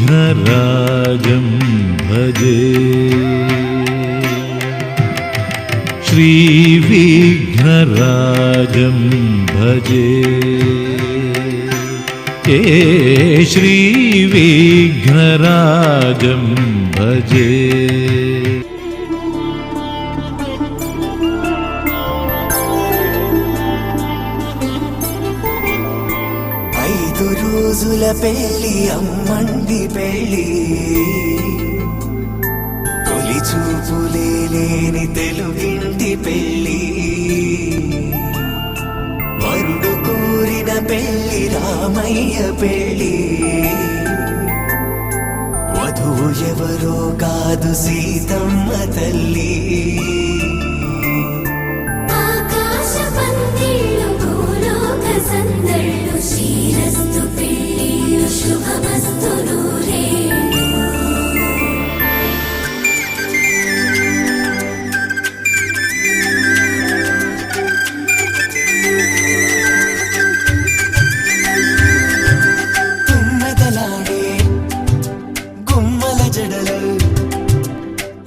श्रीविघ्नराजं भजे श्रीविघ्नराजं भजे श्रीविघ्नराजं भजे రోజుల పెళ్ళి అమ్మండి పెళ్ళి తొలి చూపులే లేని తెలుగింటి పెళ్ళి వరుడు కోరిన పెళ్ళి రామయ్య పెళ్ళి వధువు ఎవరో కాదు సీతమ్మ తల్లి శ్రీరస్తు పెళ్ళిళ్ళు శుభమస్తు నూరే తుమ్మెదలాడే గుమ్మల జడలు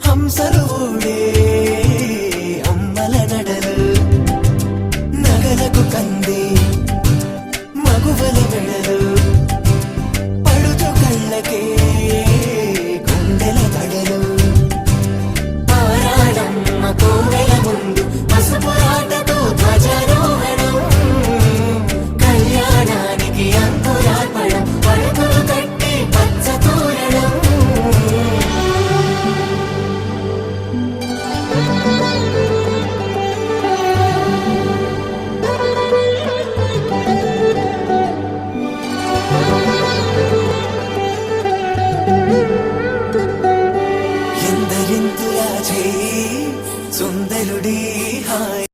హంసలు ఊడే అమ్మల నడలు నగలకు కంది మగువల మెడలు పడుచు కళ్ళకే గుండెల తడలు పారాడమ్మ కోవెల ముందు పసుపు ఆటతో ధ్వజారోహణం కళ్యాణానికి అంకురార్పణం పడుకులు కట్టి పచ్చ తోరణం ఎందరింతులా చేయి సుందరుడి హాయ్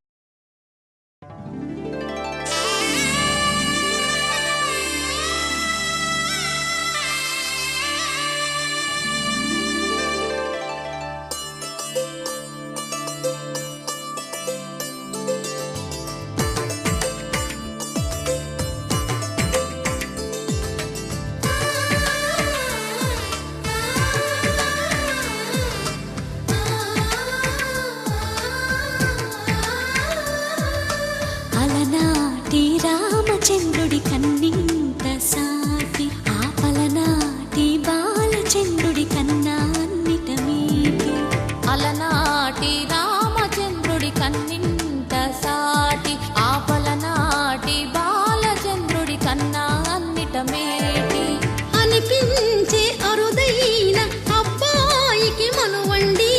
అలనాటి రామచంద్రుడి కన్నింత సాటి ఆపలనాటి బాలచంద్రుడి కన్నా అన్నిట మీటి అలనాటి రామచంద్రుడి కన్నింత సాటి ఆపలనాటి బాలచంద్రుడి కన్నా అన్నిట మేటి అనిపించే అరుదైన అబ్బాయికి మనువండి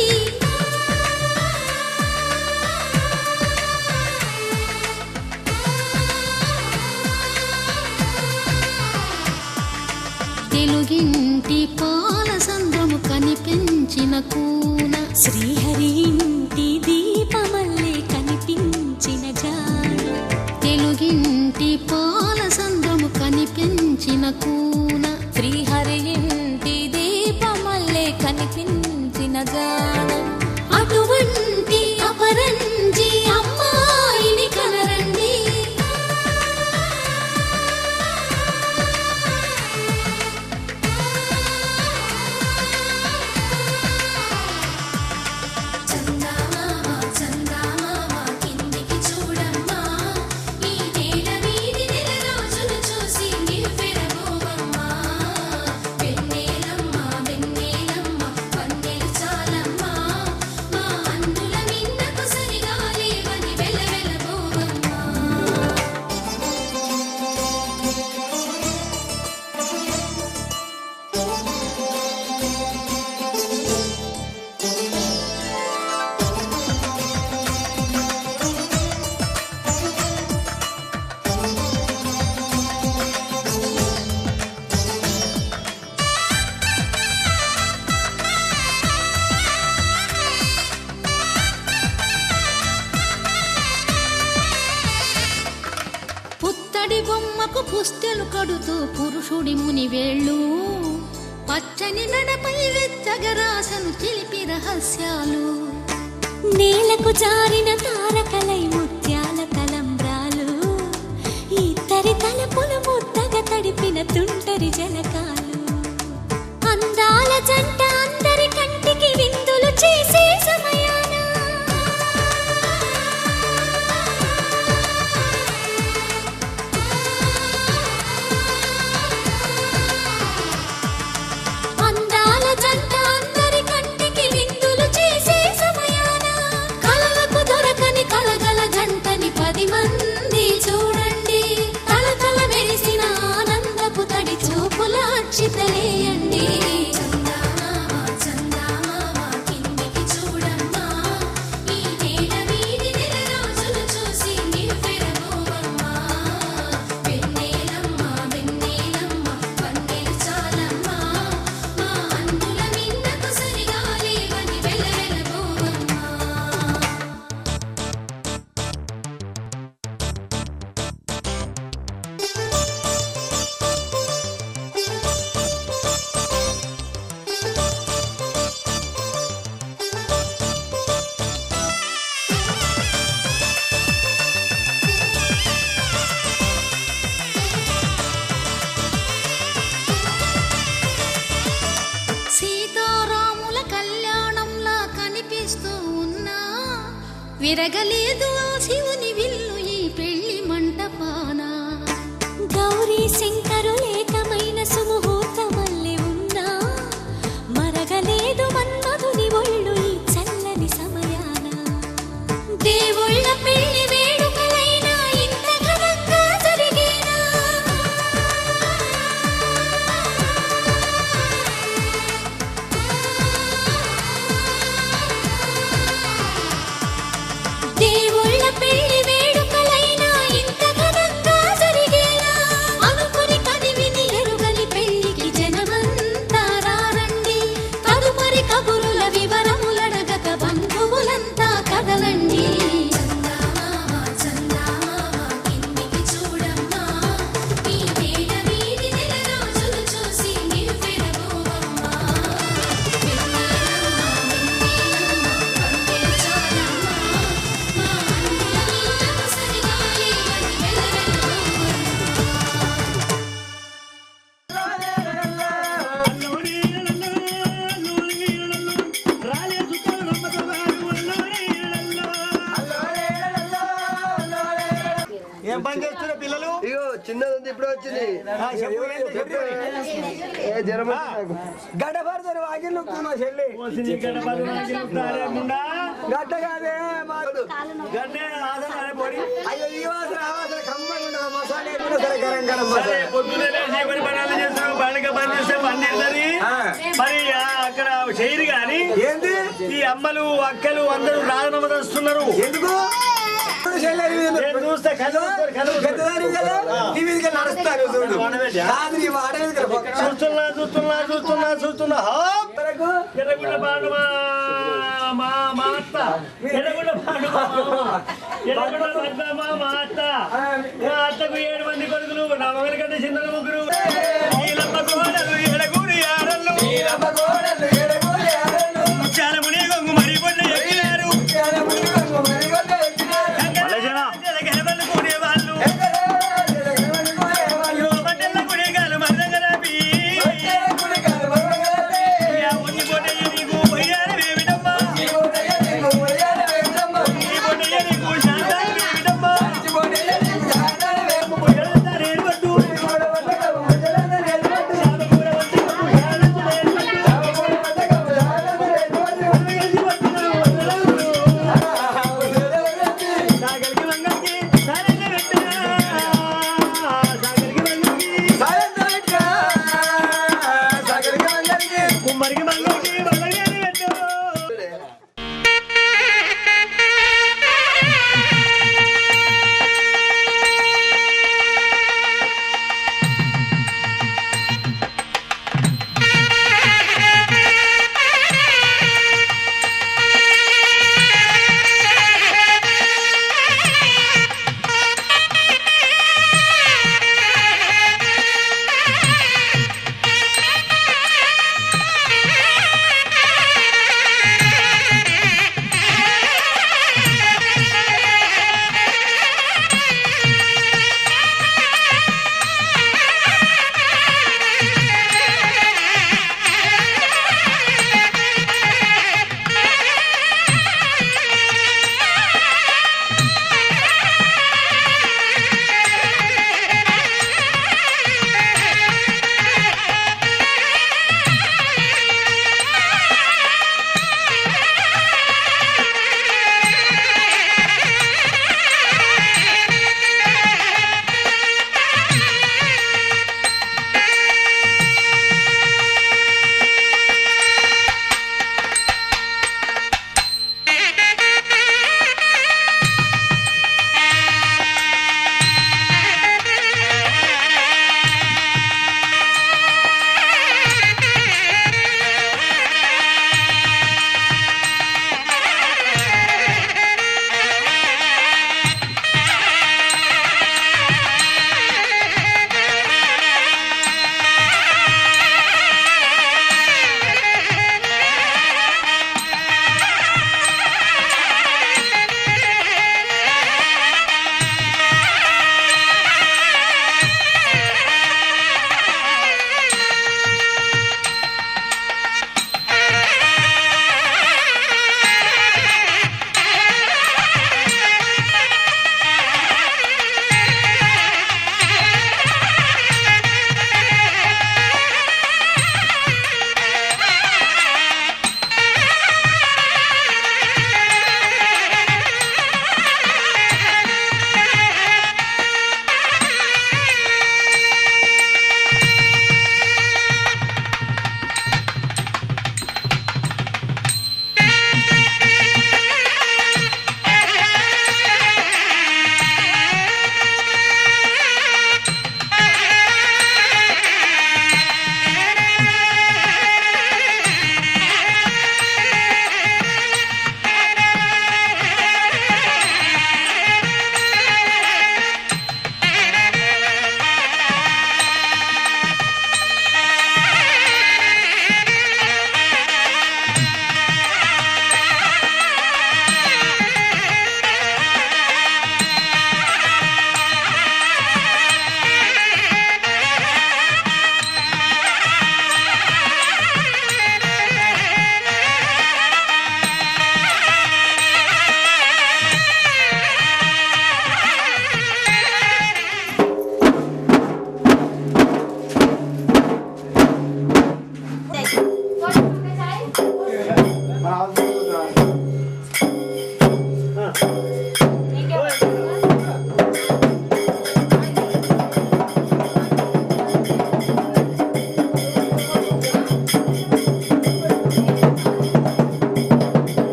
తెలుగింటి పాల సంద్రము కనిపించిన కూన శ్రీహరి ఇంటి దీపమల్లే కనిపించిన జాన తెలుగింటి పాల సంద్రము కనిపించిన కూన శ్రీహరి ఇంటి దీపమల్లే కనిపించిన జాన అటువంటి అపరంజి అమ్మాయిని కనరండి బొమ్మకు పుస్తెలు కడుతూ పురుషుడి ముని వేళ్ళు పచ్చని నడపై వెచ్చగరాసను చిలిపి రహస్యాలు నేలకు జారిన తారకలై ముత్యాల తలంబ్రాలు ఇద్దరి తలపులు ముద్దగా తడిపిన తుంటరి జలక విరగలేదు ఆ శివుని విల్లు ఈ పెళ్లి మంటపాన. గౌరీ శంకరు ఏకమైన సుముహూర్తమల్లె ఉన్నా మరగలేదు మన్మధుని ఒళ్ళు ఈ చల్లని సమయాన. దేవుళ్ళ పెళ్లి వేడుకలైనా ఇంత ఘనంగా జరిగేనా? దేవుళ్ళ పెళ్లి వేడుకలైనా ఇంత ఘనంగా జరిగేనా? అనుకుని కదివిని ఎరుగని పెళ్లికి జనమంతా రారండి. తదుపరి కబురుల వివరములడగక బంధువులంతా కదలండి. చందమామ చందమామ కిందికి చూడమ్మా, ఈ వేళ వీధి నెల రోజులు చూసి నివ్వెరపోవమ్మా. వెన్నెలమ్మ పంటే చాలమ్మా, మా అన్నుల నీకు సరిగాలే అని వెలవెలబోవమ్మా. ఏం పని చేస్తున్నారు పిల్లలు? ఇగో చిన్నది ఉంది ఇప్పుడు వచ్చింది. ఏ జ్వరం వచ్చింది నాకు. గడ్డపడతారు వాకిలు మా చెల్లి గడ్డ కాదే గడ్డే ఆసనాలే పోయి. అయ్యో ఈ వాసన ఆ వాసన కమ్మగా ఉండదు. మసాలా కూడా సరే గరం గరం మసాలా. మరి అక్కడ చేయరు గాని ఏంది ఈ అమ్మలు అక్కలు అందరూ రాజనమస్తున్నారు. ఎందుకు నేను చూస్తే కళ్ళు పెద్దదాని కదా నీ మీదకి నడుస్తాను చూడు. కాదు నీ మాట మీద చూస్తున్నా చూస్తున్నా చూస్తున్నా చూస్తున్నా ఎర్రగుండ పాడు మా అత్త ఎర్రగుండ పాడు ఎర్రగుండ పద్మమ్మ మా అత్త. మా అత్తకు 7 మంది కొడుకులు, నా మగని కంటే చిన్న ముగ్గురు. నీలమ్మ కోడలు ఎడగూడి ఆడళ్ళు, చాలముని గొంగు మరి పొన్న ఎక్కినారు. రేపు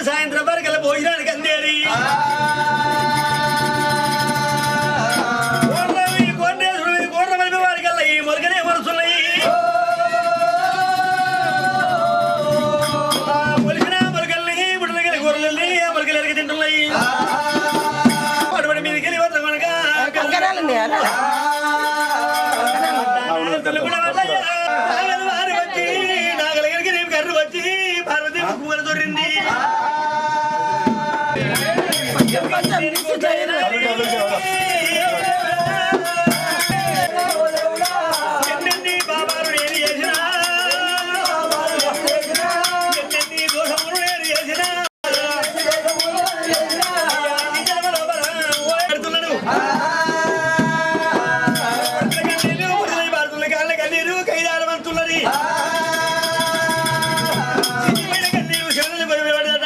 సాయంత్రం వరకు భోజనానికి అందేరి కోట్ల మలిపి వారికల్లా ఈ మొలకనే మరుస్తున్నాయి. మొలిసిన మొలకల్ని బుడ్డలకెళ్ళి కూరలల్ని మొలకలు ఎరగ తింటున్నాయి. అటువంటి మీదకెళ్ళి వద్ద కనుక వారి వచ్చి నాగలికి రేపు కర్రు వచ్చి పార్వతి ముక్కుమల దొరింది. ఎన్నెన్ని బాబాలు నేను చేసినా ఎన్నెన్ని దోషములు నేను చేసినా పెడుతున్నాడు. భారతుల కాళ్ళ కన్నీరు కైదారమంతున్నది. కన్నీరు శివని పడిపడట.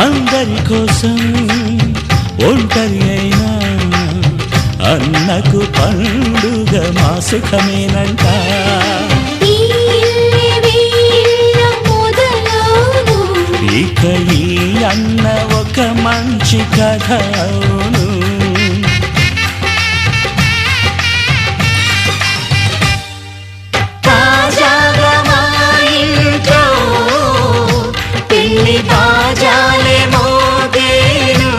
అందరి కోసం ఒంటరి అయినా అన్నకు పండుగ మా సుఖమేనంట. ఇక ఈ అన్న ఒక మంచి కథ అవును. తాజాగా మా ఇంట్లో పెళ్లి బాజాలే మోగేను.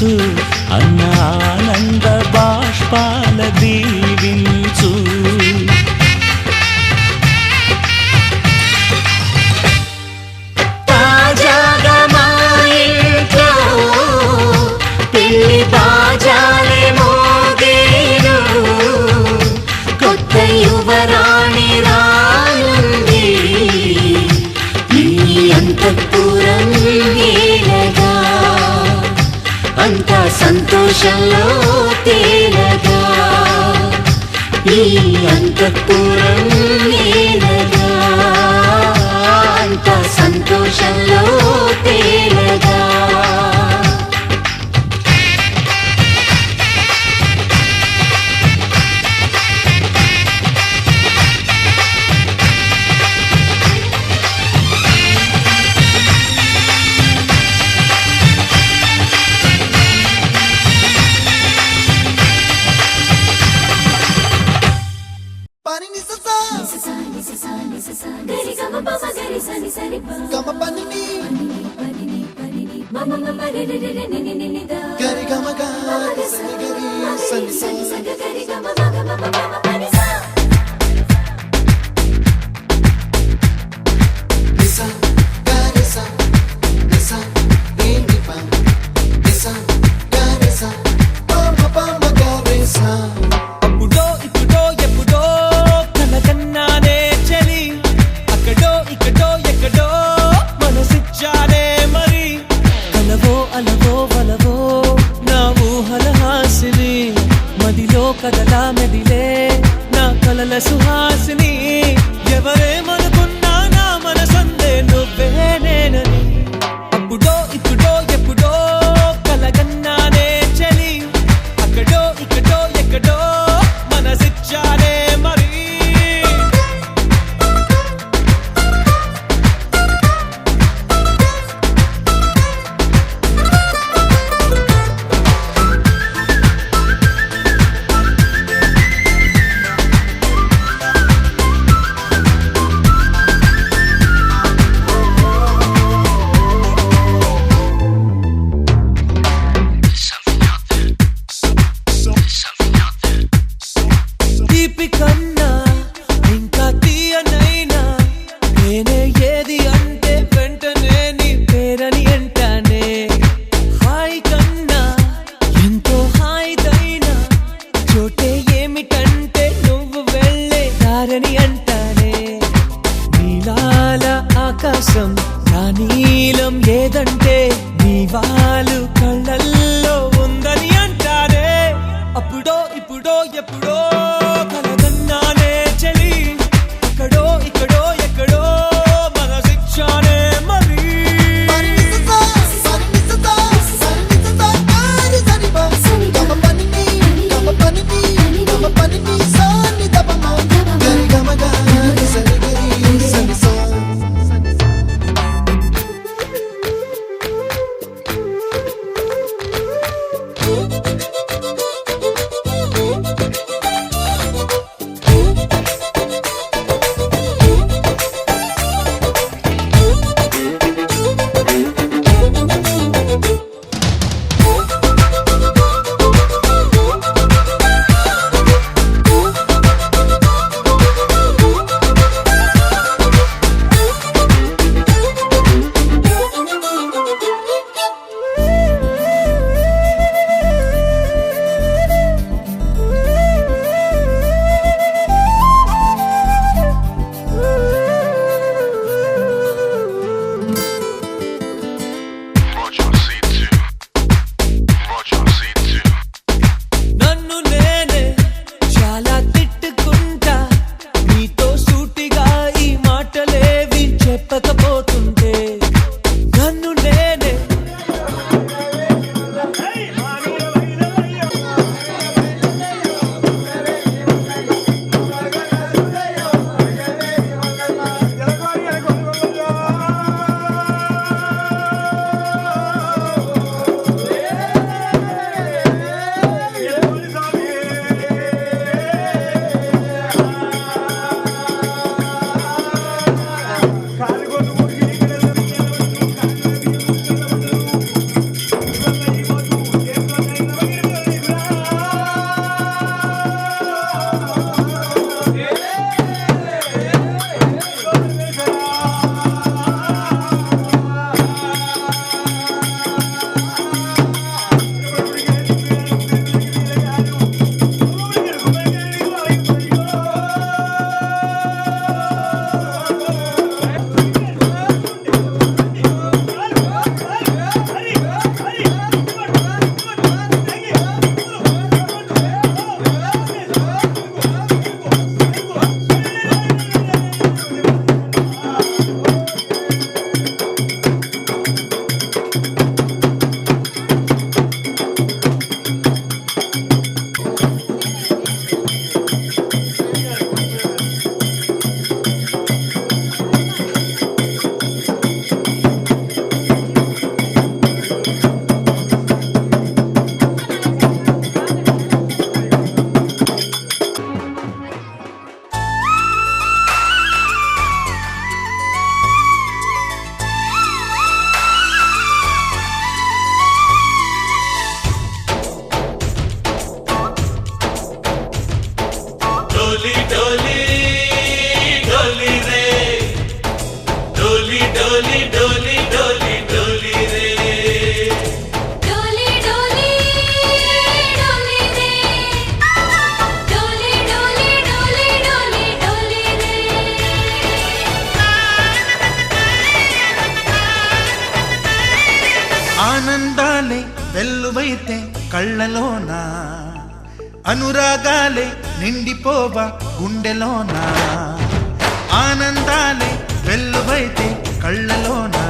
మనసు అన్న ఆనంద బాష్పాల దీవించు. తాజాగా మా ఇంట్లో పెళ్లి బాజాలే మోగేను, కొత్త యువరాణి రానుంది ఈ అంతఃపురం ఏలగా, అంతా సంతోషంలో తేలగా ఈ అంతఃపురం ఏలగా, అంతా సంతోషంలో తేలగా. పని నిససా గరి గమ పమ గరి సని సరి ప గమ పనిని మమ మమ రి రి రి ని ని ని ని ద గరి గమ గరి సని గరి సని సని సగ గరి గమ మగ మమ మమ పని సా నిసా గరిసా నిసా ని పా నిసా గరిసా పమ పమ గరిసా. అప్పుడో ఇప్పుడో ఎప్పుడో కలకన్నానే చలి, అక్కడో ఇక్కడో ఎక్కడో మనసిచ్చానే మరి. కలవో అలవో వలవో నా ఊహల హాసిని, మదిలో కదలా మెదిలే నా కలల సుహాసిని. ఎవరేమనుకున్నా నా మనసందే నువ్వే నేనని. అప్పుడో ఇప్పుడో ఎప్పుడో కలకన్నానే చలి, అక్కడో ఇక్కడో ఎక్కడో మనసిచ్చానే మరి. వెల్లువైతే కళ్ళలోనా అనురాగాలే నిండిపోవా గుండెలోనా ఆనందాలే వెల్లువైతే కళ్ళలోనా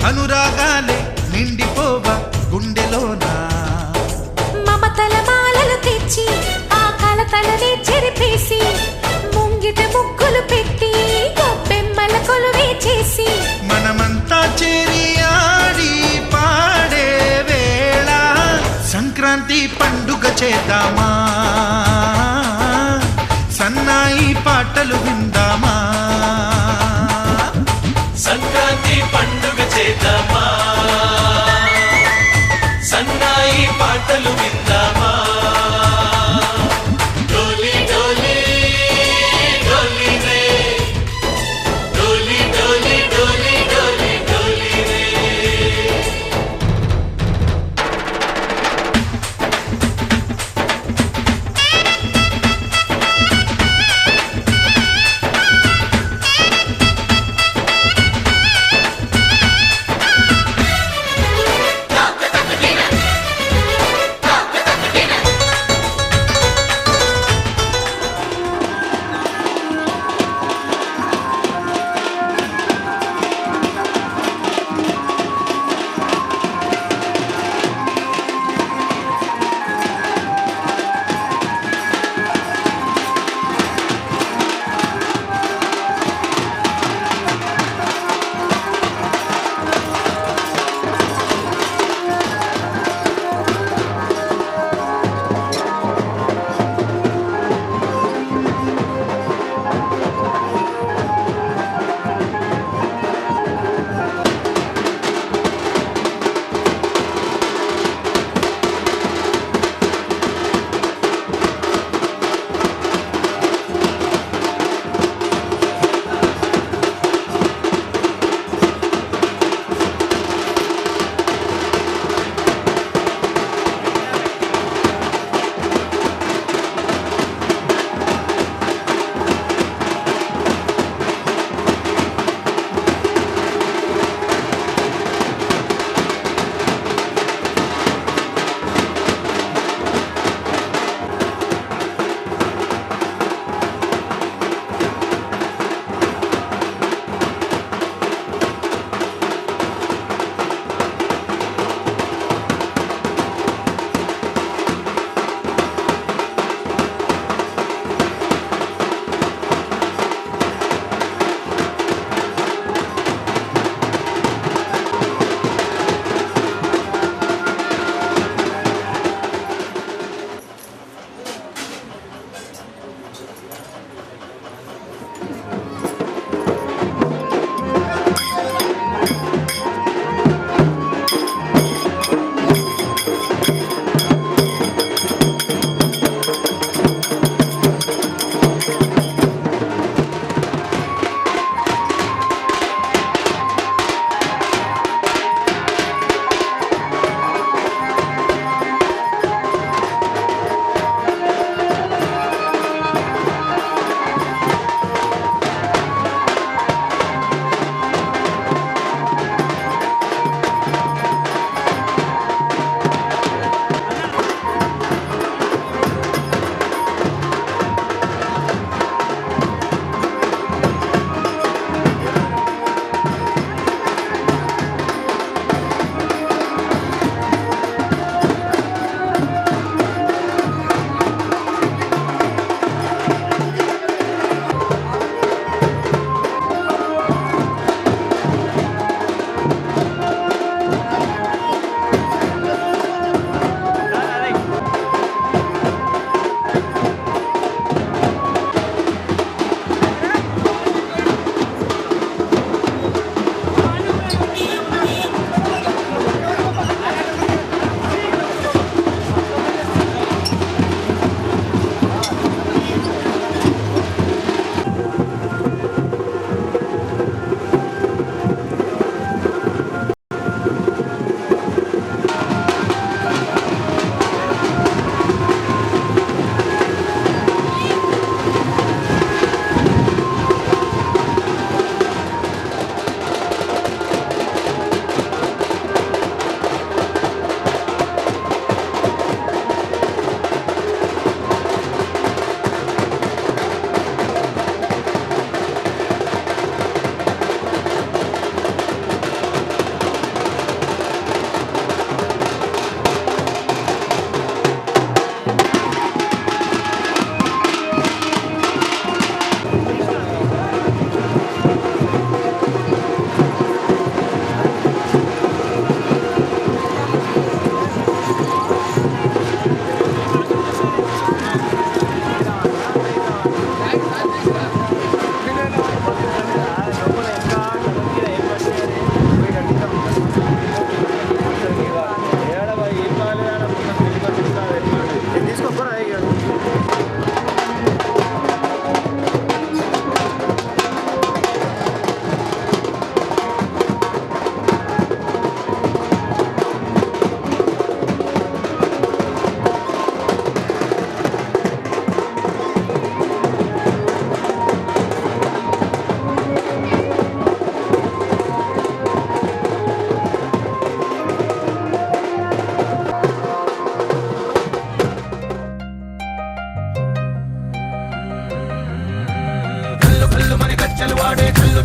అనురాగాలే నిండిపోవా గుండెలోనా మమతల మాలలు తెచ్చి ఆ కలతలనే చెరిపేసి ముంగిట ముగ్గులు పెట్టి గొప్పెమ్మల కొలువే చేసి మనమంతా చేరి ఆడి పాడే వేళ సంక్రాంతి పండుగ చేద్దామా సన్నాయి పాటలు విందామా సంక్రాంతి పండుగ చేద్దామా సన్నాయి పాటలు విందామా డోలి డోలి డోలి రే డోలి డోలి డోలి డోలి డోలి రే తాక తాక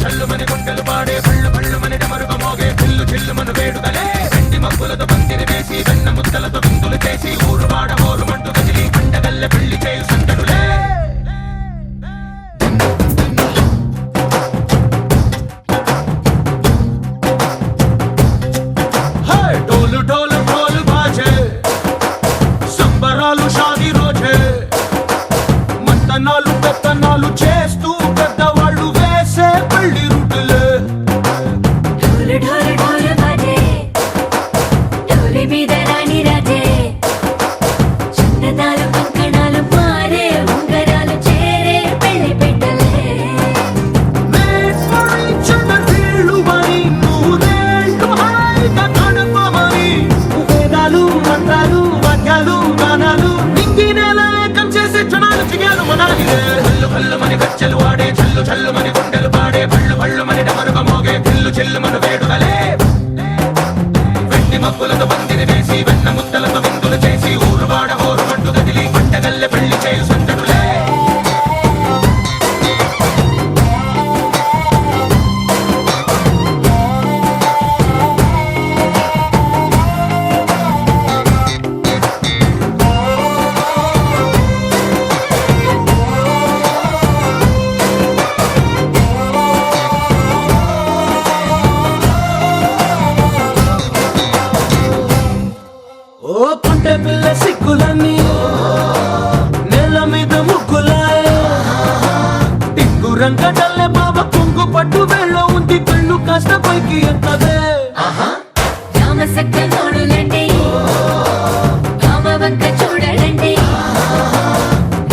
చల్లు మని గుండెలు పాడే పళ్ళు పళ్ళు మని డమరుగ మోగే చిల్లు చిల్లు మన వేడుదలే వెండి మబ్బులతో పందిరి వేసి వెన్న ముద్దలతో విందులు చేసి ఊరు వాడ హోరు మంటు కదిలి పండగల్లె పెళ్లి చేయు సందడులే ढोल ढोल ढोल बाजे సంబరాలు షాదీ రోజే మంతనాలు పెత్తనాలు చేస్తూ పెద్దవాళ్ళు వేసే పెళ్లి రుటులే ढोल ढोल ढोल बाजे ढोली మీద రాణి రాజే చందనాలు కంకణాలు మారే ఉంగరాలు చేరే పెళ్లి పెట్టలే మేస్మరించిన తీళ్ళుమని నూరేళ్ళు హాయిగా గడపమని వేదాలు మంత్రాలు వాక్యాలు గానాలు నింగి నేల ఏకం చేసే క్షణాలు చిగాలు మనాలిలే హల్లు హల్లు మని గజ్జలు వాడే చల్లు చల్లు మని గుండెలు పాడే పళ్ళు పళ్ళు మని డమరుగ మోగే చిల్లు చిల్లు మన వేడుదలే వెండి మబ్బులతో పందిరి వేసి వెన్న ముద్దలతో విందులు చేసి ఊరు వాడ హోరు మంటు కదిలి పంటగల్లె పెళ్లి చేయు సందడులే ఓ పంట పిల్ల సిక్కులన్నీ నేల మీద ముగ్గులాయే టింగు రంగడల్లే బాబ కుంగు పట్టు వేళ్ళ ఉంది కళ్ళు కాస్త పైకి ఎక్కదే రామసక్క నోడులండి రామవంక చూడడండి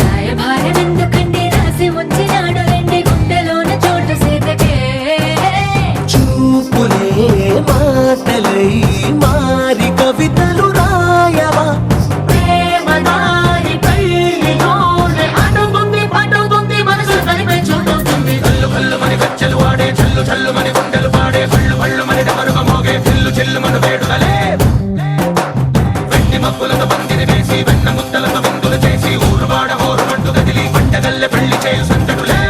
రాయభారం ఎందుకండి రాసి ఉంచినాడు రండి గుండెలోన చోటు సీతకే చూపులే మాటలై మారి కవితలు రాయవా ప్రేమ దారి పెళ్లిలోనే అడుగుంది పట్టుకుంది మనసు కలిపే చూడుతుంది కల్లు కల్లు మని గజ్జలు వాడే చల్లు చల్లు మని గుండెలు పాడే పళ్ళు పళ్ళు మని డమరుగ మోగే చిల్లు చిల్లు మన వేడుదలే వెండి మబ్బులతో పందిరి వేసి వెన్న ముద్దలతో విందులు చేసి ఊరు వాడ హోరు మంటు కదిలి పంటగల్లె పెళ్లి చేయు సందడులే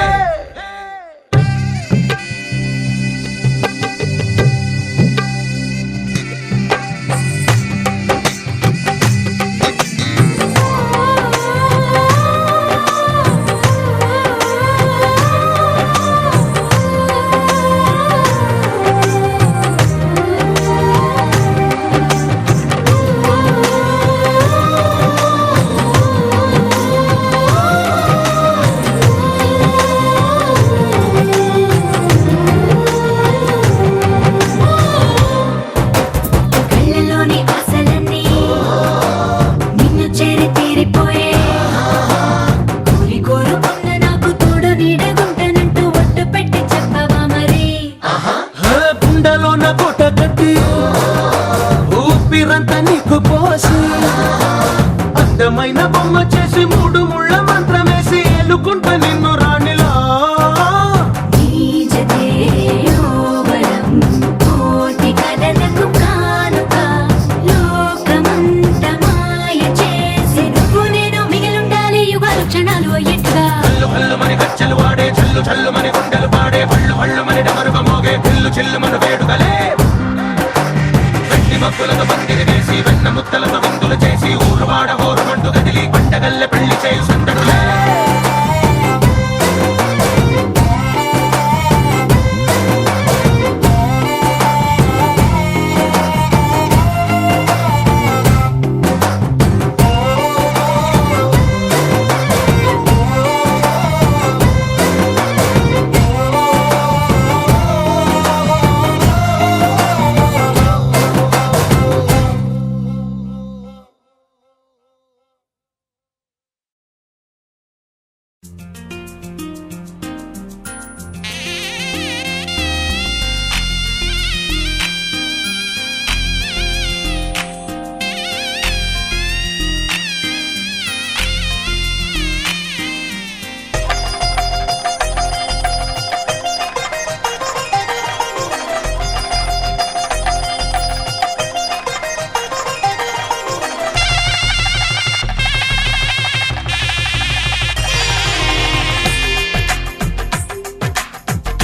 కళ్ళలోని ఆశలన్నీ నిన్ను చేరి తీరిపోయే కోరి కోరుకున్న నాకు తోడు నీడగుంటనంటూ ఒట్టు పెట్టి చెప్పవా మరి గుండెలోన కోట కట్టి ఊపిరంతా నీకు పోసి అందమైన బొమ్మ చేసి మూడు ముళ్ళ మంత్రమేసి ఎలుకుంట నిన్ను రాణిలా నీజతే యోవరం కోటి కథలకు కానుక లోకమంత మాయ చేసి నువ్వు నేను మిగిలుండాలి యుగాలు క్షణాలు అయ్యట్టుగా కల్లు కల్లు మని గజ్జలు వాడే చల్లు చల్లు మని గుండెలు పాడే పళ్ళు పళ్ళు మని డమరుగ మోగే చిల్లు చిల్లు మన వేడుదలే వెండి మబ్బులతో పందిరి వేసి వెన్న ముద్దలతో విందులు చేసి ఊరు వాడ హోరు మంటు కదిలి పంటగల్లె పెళ్లి చేయు సందడులే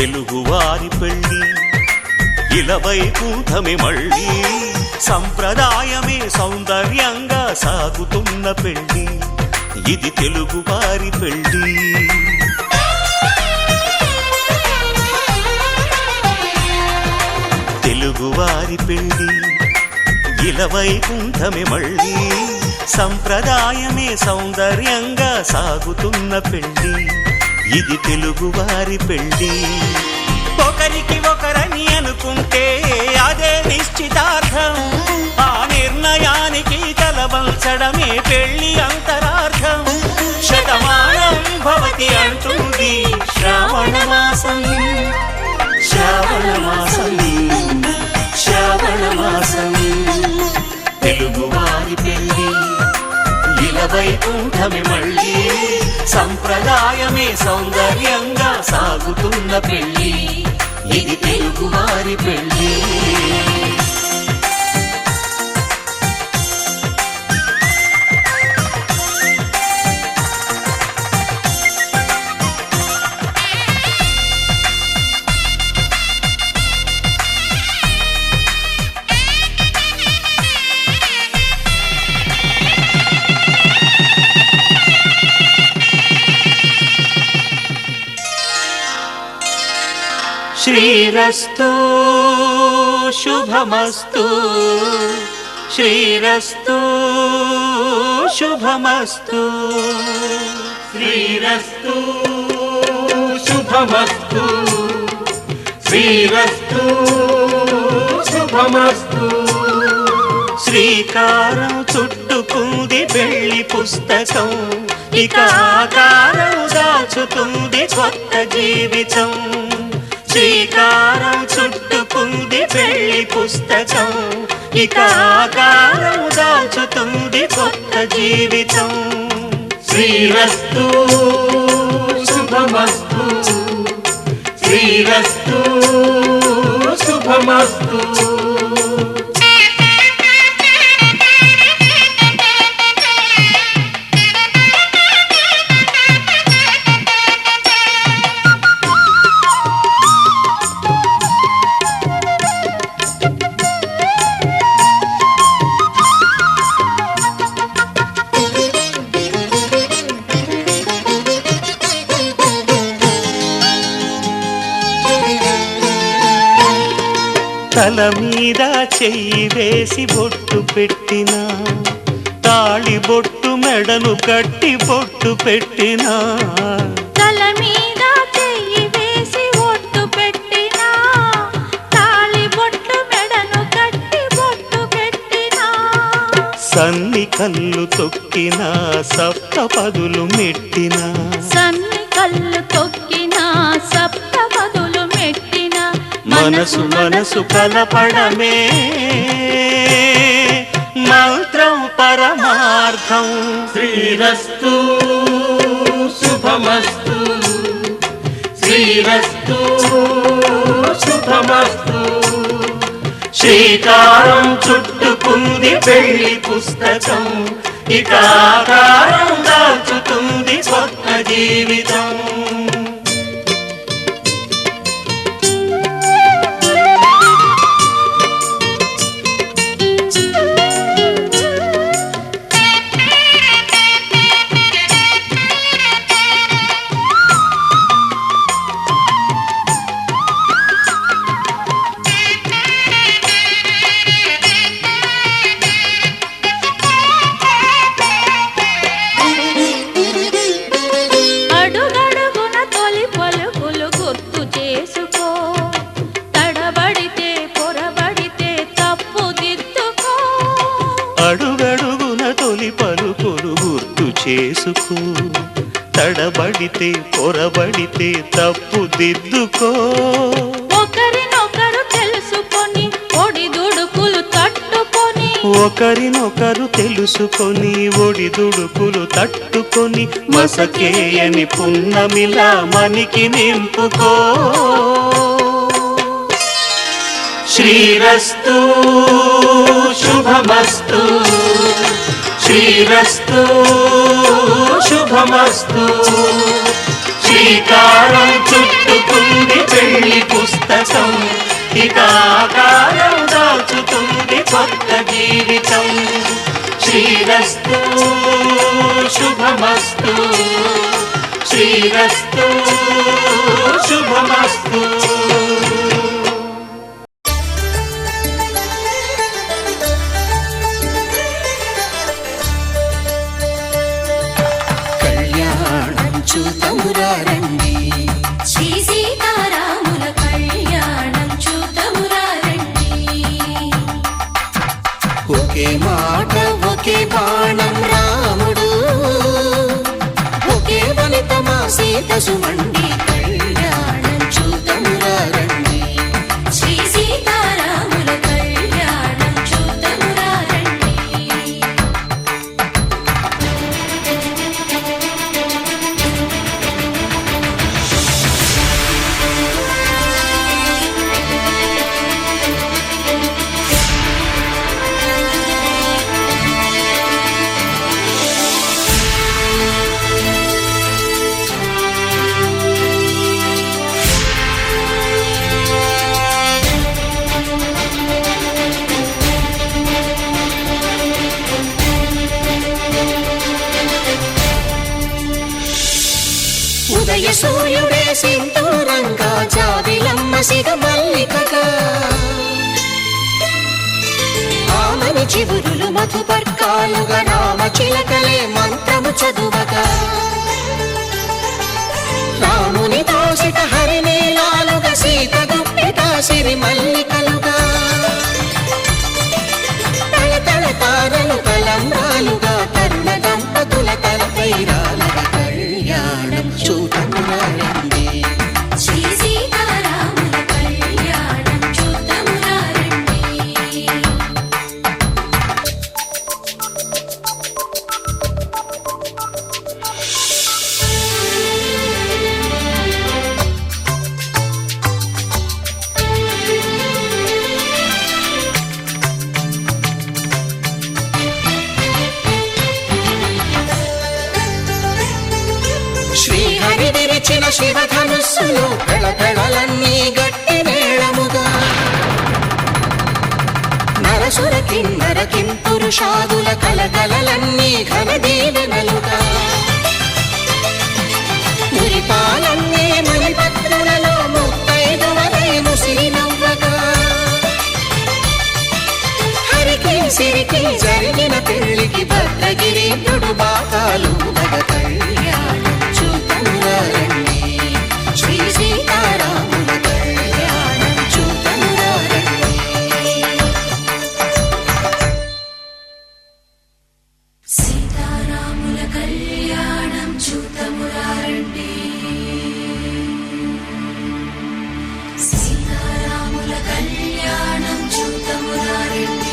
తెలుగువారి పెళ్ళి ఇలవైకుంఠమే మళ్ళీ సంప్రదాయమే సౌందర్యంగా సాగుతున్న పెళ్ళి ఇది తెలుగువారి పెళ్ళి తెలుగువారి పెళ్ళి ఇలవైకుంఠమే మళ్ళీ సంప్రదాయమే సౌందర్యంగా సాగుతున్న పెళ్ళి ఇది తెలుగువారి పెళ్ళి ఒకరికి ఒకరని అనుకుంటే అదే నిశ్చితార్థం ఆ నిర్ణయానికి తలవంచడమే పెళ్ళి అంతరార్థం శతమానం భవతి అంటుంది శ్రావణ మాసం శ్రావణ మాసం శ్రావణ మాసం తెలుగువారి పెళ్ళి ఇలవైకుంఠమే మళ్ళీ సంప్రదాయమే సౌందర్యంగా సాగుతున్న పెళ్ళి ఇది తెలుగువారి పెళ్ళి శ్రీరస్తు శుభమస్తు శ్రీరస్తు శుభమస్తు శ్రీరస్తు శుభమస్తు శ్రీరస్తు శుభమస్తు శ్రీకారం చుట్టుకుంది పెళ్లి పుస్తకం ఇక ఆకారం దాచుతుంది కొత్త జీవితం శ్రీకారం చుట్టుకుంది పెళ్లి పుస్తకం ఇక ఆకారం దాచుతుంది కొత్త జీవితం శ్రీరస్తు శుభమస్తు శ్రీరస్తు శుభమస్తు తల మీద చెయ్యి వేసి బొట్టు పెట్టినా తాళి బొట్టు మెడను కట్టి బొట్టు పెట్టినా తల మీద చెయ్యి వేసి బొట్టు పెట్టినా తాళి బొట్టు మెడను కట్టి బొట్టు పెట్టినా సన్ని కళ్ళు తొక్కినా సప్త పదులు మెట్టినా సన్ని కళ్ళు తొక్కినా సప్త పదులు మెట్టినా మనసు మనసు కలపడమే మంత్రం పరమార్థం శ్రీరస్తు శుభమస్తు శ్రీరస్తు శుభమస్తు శ్రీకారం చుట్టుకుంది పెళ్లి పుస్తకం ఇక ఆకారం దాచుతుంది కొత్త జీవితం అడుగడుగున తొలి పలుకులు గుర్తు చేసుకో తడబడితే పొరబడితే తప్పు దిద్దుకో ఒకరినొకరు తెలుసుకొని ఒడిదుడుకులు తట్టుకొని ఒకరినొకరు తెలుసుకొని ఒడిదుడుకులు తట్టుకొని మసకేయని పున్నమిలా మనికి నింపుకో శ్రీరస్తు శుభమస్తు శ్రీరస్తు శుభమస్తు శ్రీ శ్రీకారం చుట్టుకుంది పెళ్లి పుస్తకం, ఇక ఆకారం దాచుతుంది కొత్త జీవితం. శ్రీరస్తు శుభమస్తు, శ్రీరస్తు శుభమస్తు. కళ్యాణం చూతమురారండి, శ్రీ సీతారాముల కళ్యాణం చూతమురారండి. ఒకే మాట ఒకే బాణం రాముడు, ఒకే వనిత మా సీత సుమండి. కళ్యాణం చూతమురారండి, శ్రీ సీతారాముల కళ్యాణం చూతమురారండి. ఉదయ సూర్యుడే సింధూరంగా, జాబిలమ్మ సిగ మల్లికగా, ఆమని చివురులు మధుపర్కాలుగా, రామ చిలకలే మంత్రము చదువగా, రాముని దోసిట హరినీలాలుగా, సీత గుప్పిట సిరి మల్లికలుగా, తళతళ తారలు తలంబ్రాలుగా, తరుణ దంపతుల తలపైరాలుగా. కళ్యాణం చూతమురారండి, శ్రీ సీతారాముల కళ్యాణం చూతమురారండి. శ్రీహరి విరిచిన శివధనుస్సులు, పెళపెళలన్నీ గట్టి మేళముగా, నరసుర కిన్నర కింపురుషాదుల కలకలలన్నీ ఘన దీవెనలుగా, మురిపాలన్నీ మణిపత్రులలో ముత్తైదువలై ముసిరి నవ్వగా, హరికి సిరికి జరిగిన పెళ్లికి భద్రగిరి బాకాలు మగ. కళ్యాణం చూతమురారండి, శ్రీ సీతారాముల కళ్యాణం చూతమురారండి. సీతారాముల కళ్యాణం చూతమురారండి, సీతారాముల కళ్యాణం చూతమురారండి.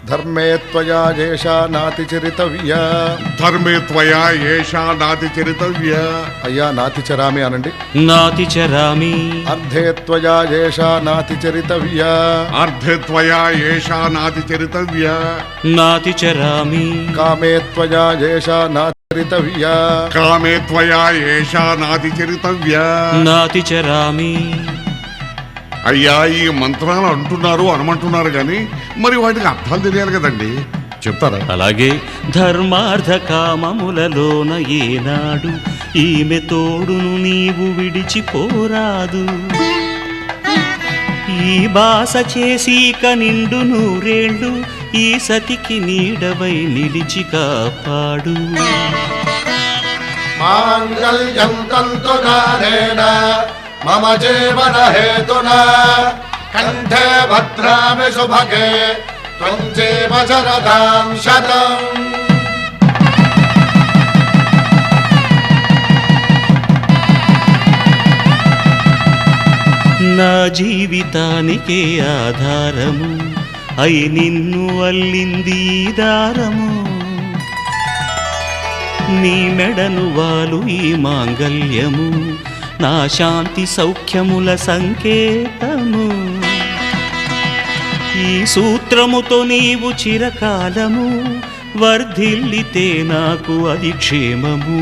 ధర్మే త్వయా ఏషా నాతి చరితవ్యా. ధర్మే త్వయా ఏషా నాతి చరితవ్య. అయ్యా నాతి చరామి అనండి. నాతి చరామి. అర్ధే త్వయా ఏషా నాతి చరితవ్యా. అర్ధే త్వయా ఏషా నాతి చరితవ్య. నాతి చరామి. కామే త్వయా ఏషా నాతి చరితవ్యా. కామే త్వయా ఏషా నాతి చరితవ్య. నాతి చరామి. అయ్యా ఈ మంత్రాలు అంటున్నారు అనమంటున్నారు గాని మరి వాటికి అర్థాలు తెలియాలి కదండి, చెప్తారా? అలాగే ధర్మార్థ కామములలోన ఏనాడు ఈమె తోడును నీవు విడిచిపోరాదు. ఈ బాస చేసి నిండు నూరేళ్ళు ఈ సతికి నీడవై నిలిచి కాపాడు. మాంగళ్యం తంతునానేన మమ జీవన హేతునా కంఠే భద్రామి శుభగే త్వం జీవ శరదాం శతం. నా జీవితానికే ఆధారము అయి నిన్ను అల్లింది దారము. నీ మెడను వాలు ఈ మాంగల్యము నా శాంతి సౌఖ్యముల సంకేతము. ఈ సూత్రముతో నీవు చిరకాలము వర్ధిల్లితే నాకు అది క్షేమము.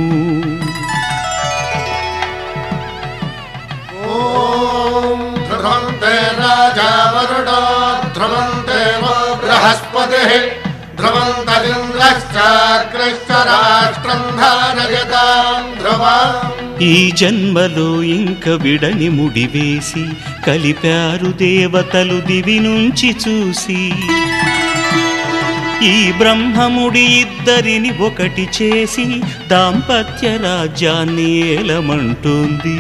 ధ్రువంతే రాజా వరుడో ధ్రువంతే బృహస్పతి ధ్రువంతరింద్రశ్చాగ్రశ్చ రాష్ట్రం ధారయతాం ధ్రువం. ఈ జన్మలో ఇంక విడని ముడివేసి కలిపారు దేవతలు దివి నుంచి చూసి. ఈ బ్రహ్మముడి ఇద్దరిని ఒకటి చేసి దాంపత్య రాజ్యాన్ని ఏలమంటుంది.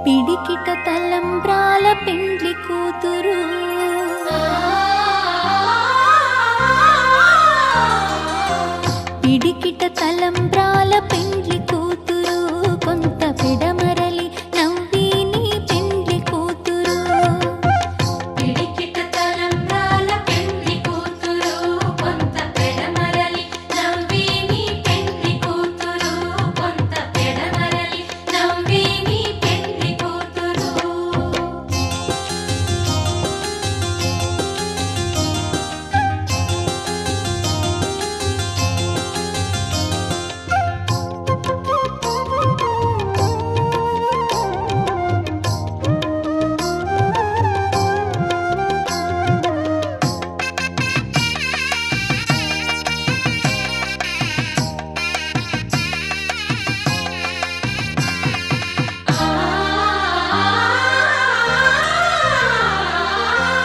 పిడికిట తలంబ్రాల పెండ్లి కూతురు, పిడికిట తలంబ్రాల పెండ్లి కూతురు, కొంత పెడమరలి నవ్విని పెండ్లి కూతురు. పిడికిట తలంబ్రాల పెండ్లి కూతురు, కొంత పెడమరలి నవ్విని పెండ్లి కూతురు, కొంత పెడమరలి నవ్విని పెండ్లి కూతురు.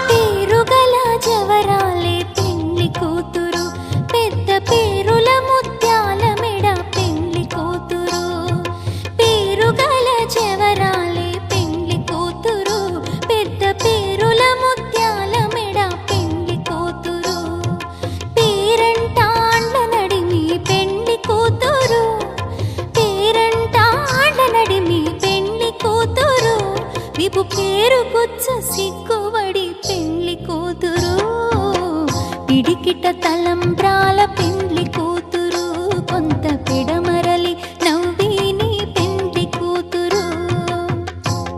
పేరుగల జవరాలే పెండ్లి కూతురు, పెద్ద పేరుల ముత్యాల మెడ పెండ్లి కూతురు. పేరుగల జవరాలే పెండ్లి కూతురు, పెద్ద పేరుల ముత్యాల మెడ పెండ్లి కూతురు. పేరంటాండ్ల నడిమి పెండ్లి కూతురు, పేరంటాండ్ల నడిమి పెండ్లి కూతురు. విపు పేరు గుచ్చ సిగ్గుబడి పెండ్లి కూతురు. పిడికిట తలంబ్రాల పెండ్లి కూతురు, కొంత పెడమరలి నవ్విని పెండ్లి కూతురు.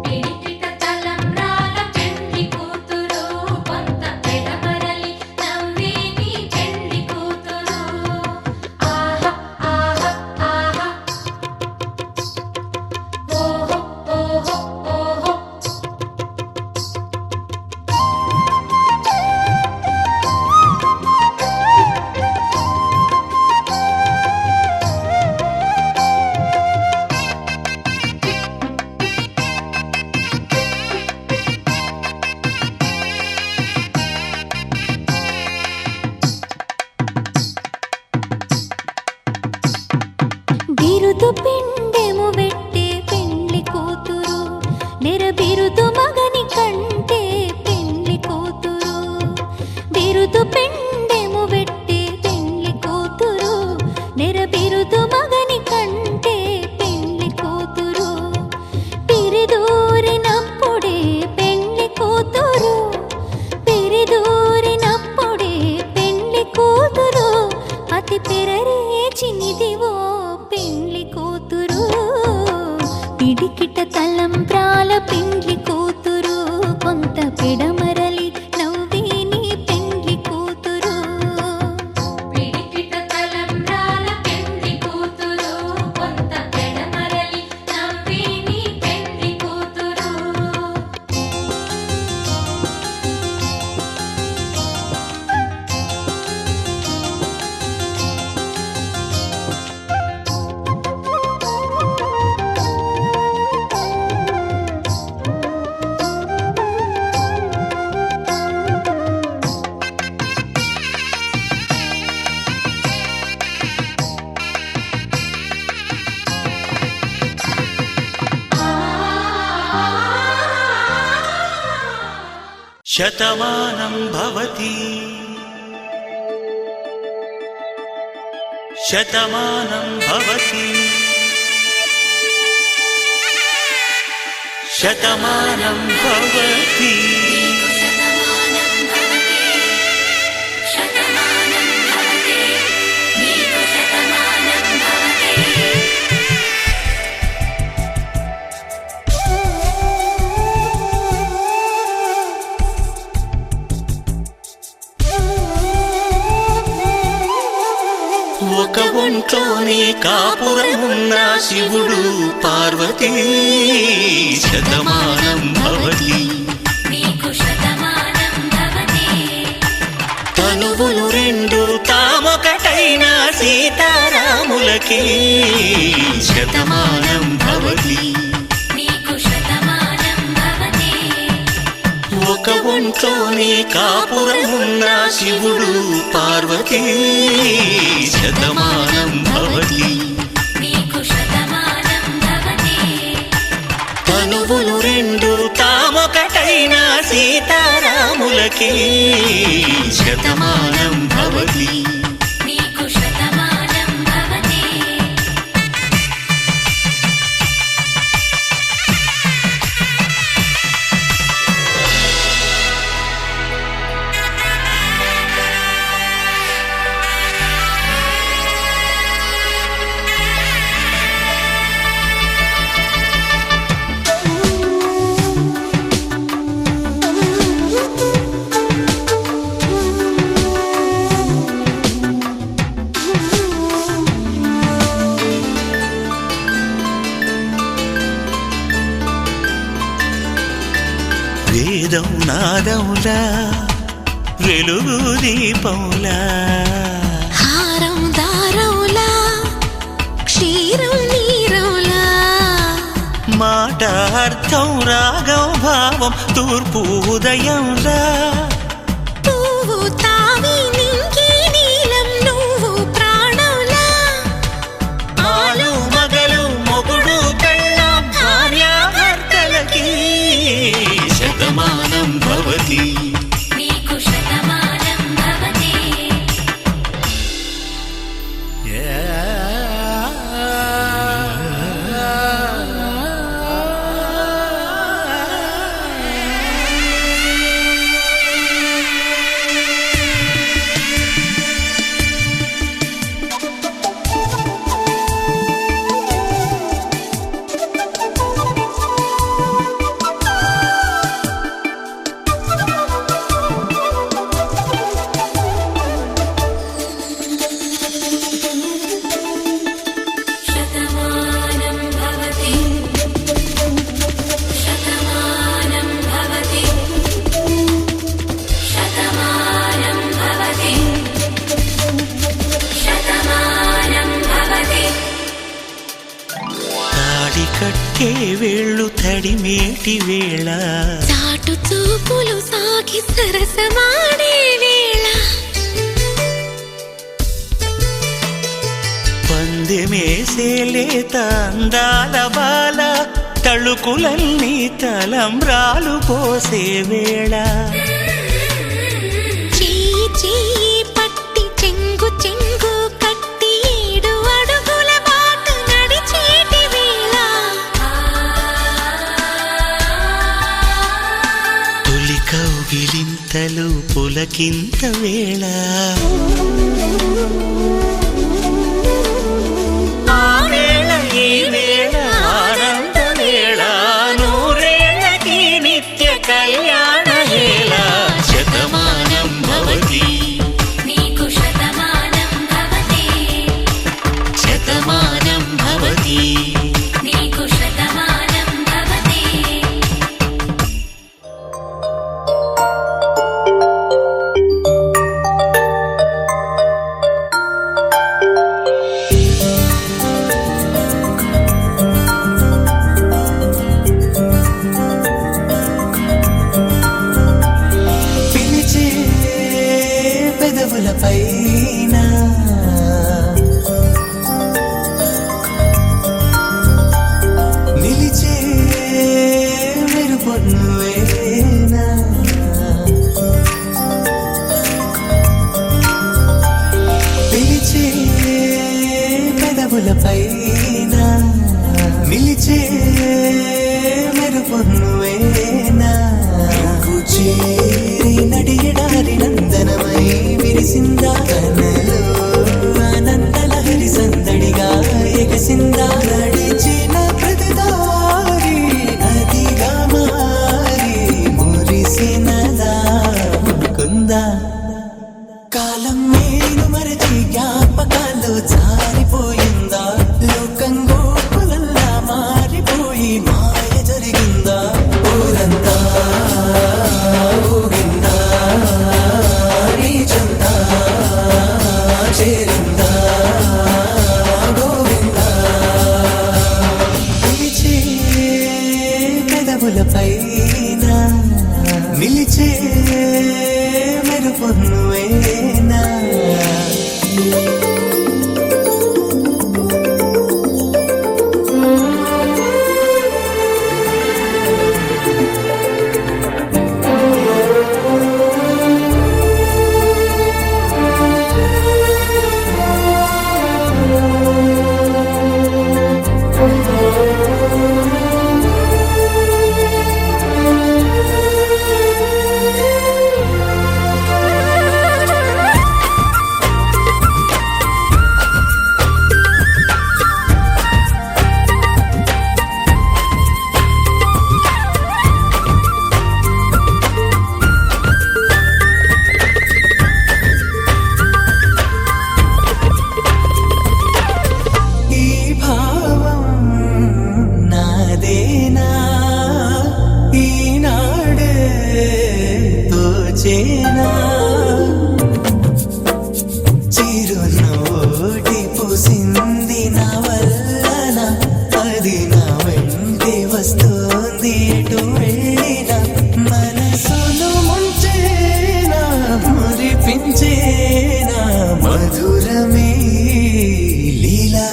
పిడికిట తలంబ్రాల పెండ్లి కూతురు, కొంత పెడమరలి నవ్విని పెండ్లి కూతురు. ఆహా ఆహా ఆహా, ఓహో ఓహో ఓహో. బిరుదు పిండెము వెట్టే పెండ్లి కూతురు, నెరబిరుదు మగని కంటే పెండ్లి కూతురు. బిరుదు పిండెము వెట్టే పెండ్లి కూతురు, నెరబిరుదు మగని కంటే పెండ్లి కూతురు. పిరిదూరినప్పుడే పెండ్లి కూతురు, పిరిదూరినప్పుడే పెండ్లి కూతురు. అతి పెరరేచినిదివో పెండ్లి కూతురు. పిడికిట తలంబ్రాల పెండ్లి కూతురు, కొంత పెడమరలి నవ్విని పెండ్లి కూతురు. పిడికిట తలంబ్రాల పెండ్లి కూతురు, కొంత పెడమరలి నవ్విని పెండ్లి కూతురు. శతమానం భవతి శతమానం భవతి శతమానం భవతి ఒక ఒంట్లోనే కాపురమున్న శివుడు పార్వతీ శతమానం భవతి తనువులు రెండు తామొకటైన సీతారాములకి శతమానం భవతి ఒక ఒంట్లోనే కాపురమున్న శివుడు పార్వతీ శతమానం భవతి తనువులు రెండు తామొకటైన సీతారాములకి శతమానం భవతి వేదం నాదములా వెలుగు దీపములా హారం దారములా క్షీరం నీరములా మాట అర్థం రాగం భావం తూర్పు ఉదయంలా పువ్వు తావి నింగి నీలం నువ్వు ప్రాణంలా ఆలు మగలు మొగుడు పెళ్ళాం భార్యాభర్తలకి శతమానం భవతి కట్టే వేళ్ళు తడిమేటి వేళ చాటు చూపులు సాగి సరసమాడే వేళ పందెమేసే లేత అందాల బాల తళుకులన్నీ తలంబ్రాలు పోసే వేళ చెయ్యి చెయ్యి పట్టి చెంగు చెంగు కట్టి 7 అడుగుల బాట నడిచేటి వేళ తొలి కౌగిలింతలు పులకింత వేళ ఆ వేళ ఈ వేళ ఆనంద వేళ నూరేళ్ళకి నిత్య కళ్యాణ వేళ శతమానం భవతి శతమానం భవతి పెదవులపైన నిలిచే మెరుపొన్నువేనా చేరి నడియడారి నందనమై విరిసిందా కనలో ఆనందలహరి సందడిగా ఎగసిందా నడిచిన ప్రతిదారి నదిగా మారి మురిసినదా కుందా కాలం నేను మరచి జ్ఞాపకాలు జారిపోయిందా లోకం గోపులల్లా మారిపోయి మాయ జరిగిందా ఊరంతా ఊగిందా నీ చందా చేరిందా గోవిందా పిలిచే పెదవులపైన నిలిచే మెరుపొన్నువేనా నాదేనా ఈనాడే తోచేనా చిరునోటి పూసింది నా వల్లన అది నా వెంటే వస్తుంది ఎటు వెళ్ళినా మనసును ముంచేనా మురిపించేనా మధురమే లీలా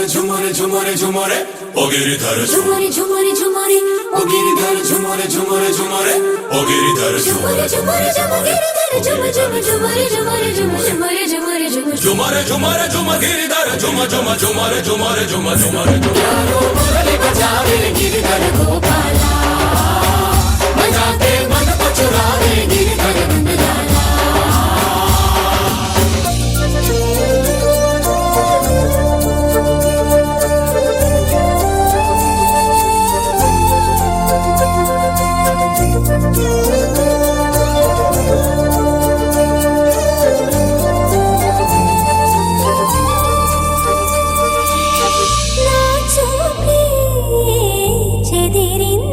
झुमरे झुमरे झुमरे ओ गिरिधर झुमरे झुमरे झुमरे ओ गिरिधर झुमरे झुमरे झुमरे ओ गिरिधर झुमरे झुमरे झुमरे झुमरे झुमरे झुमरे झुमरे झुमरे झुमरे झुमरे झुमरे गिरिधर झुम झुम झुमरे झुमरे झुम झुमरे यारो मुरली बजावे गिरिधर गोपाला बजाते मन को चुरावे गिरिधर नंदलाला చెదిరింది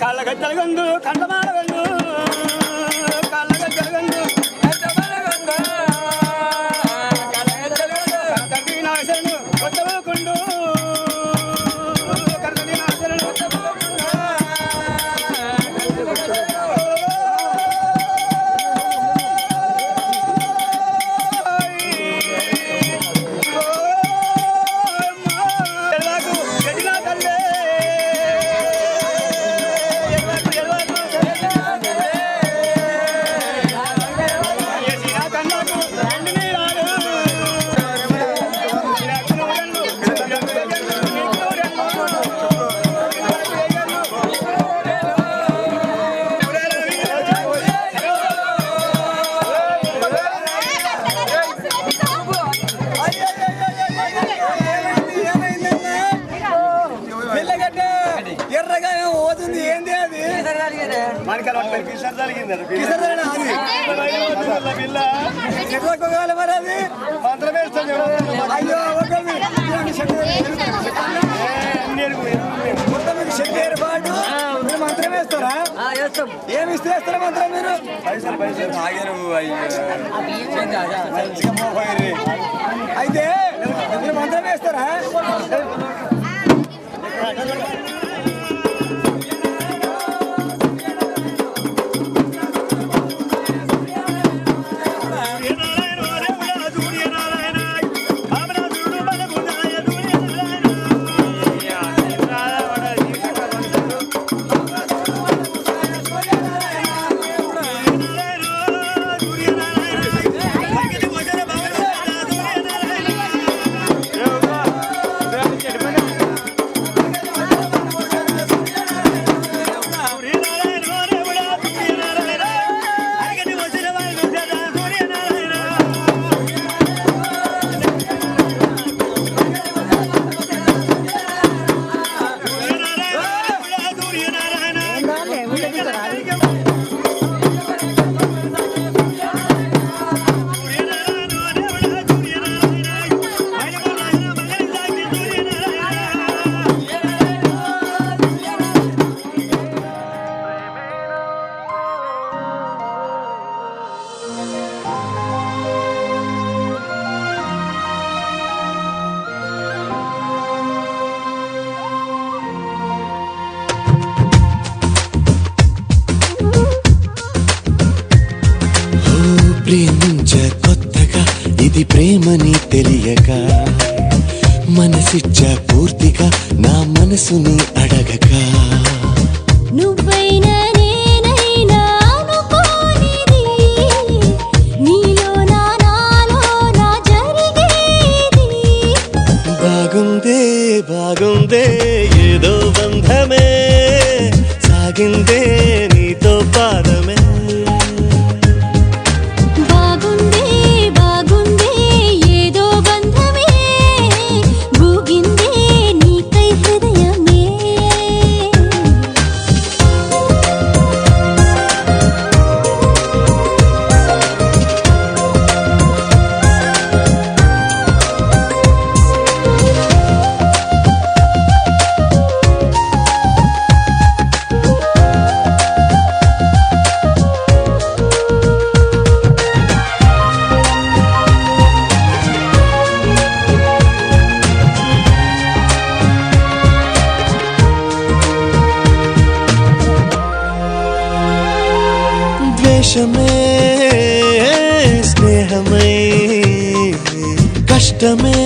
కళ్ళగచ్చలగండు కండమాడగండు కళ్ళగచ్చలగండు కర్తీనాశరణు కొత్తకుండు కర్తీనాశరణు ఎర్రగా పోతుంది ఏంది అది ఎర్రకోగాలి మరి అది అయ్యో మొత్తం మీకు శక్తి ఏర్పాటు మీరు మంత్రం వేస్తారా ఏమి ఇస్తే వేస్తారా మంత్రం మీరు అయితే మీరు మంత్రం వేస్తారా ప్రేమించ కొత్తగా ఇది ప్రేమని తెలియక మనసిచ్చ పూర్తిగా నా మనసుని అడగక నువ్వైనా నేనైనా అనుకోనిది నీలో నాలో నా జరిగేది బాగుందే బాగుందే ఏదో బంధమే సాగిందే నీతో పాదమే ద్వేషమే స్నేహమై కష్టమే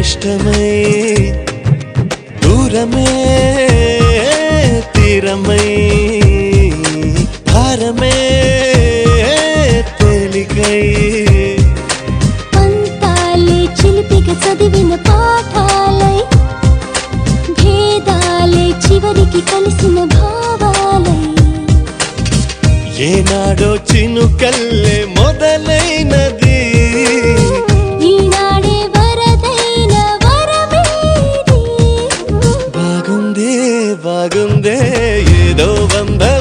ఇష్టమై దూరమే తీరమై భారమే తేలికై చివరికి కలిసిన భావాలై ఏనాడో చినుకల్లే మొదలైనది ఈనాడే వరదైన వరమేది బాగుందే బాగుందే ఏదో బంధం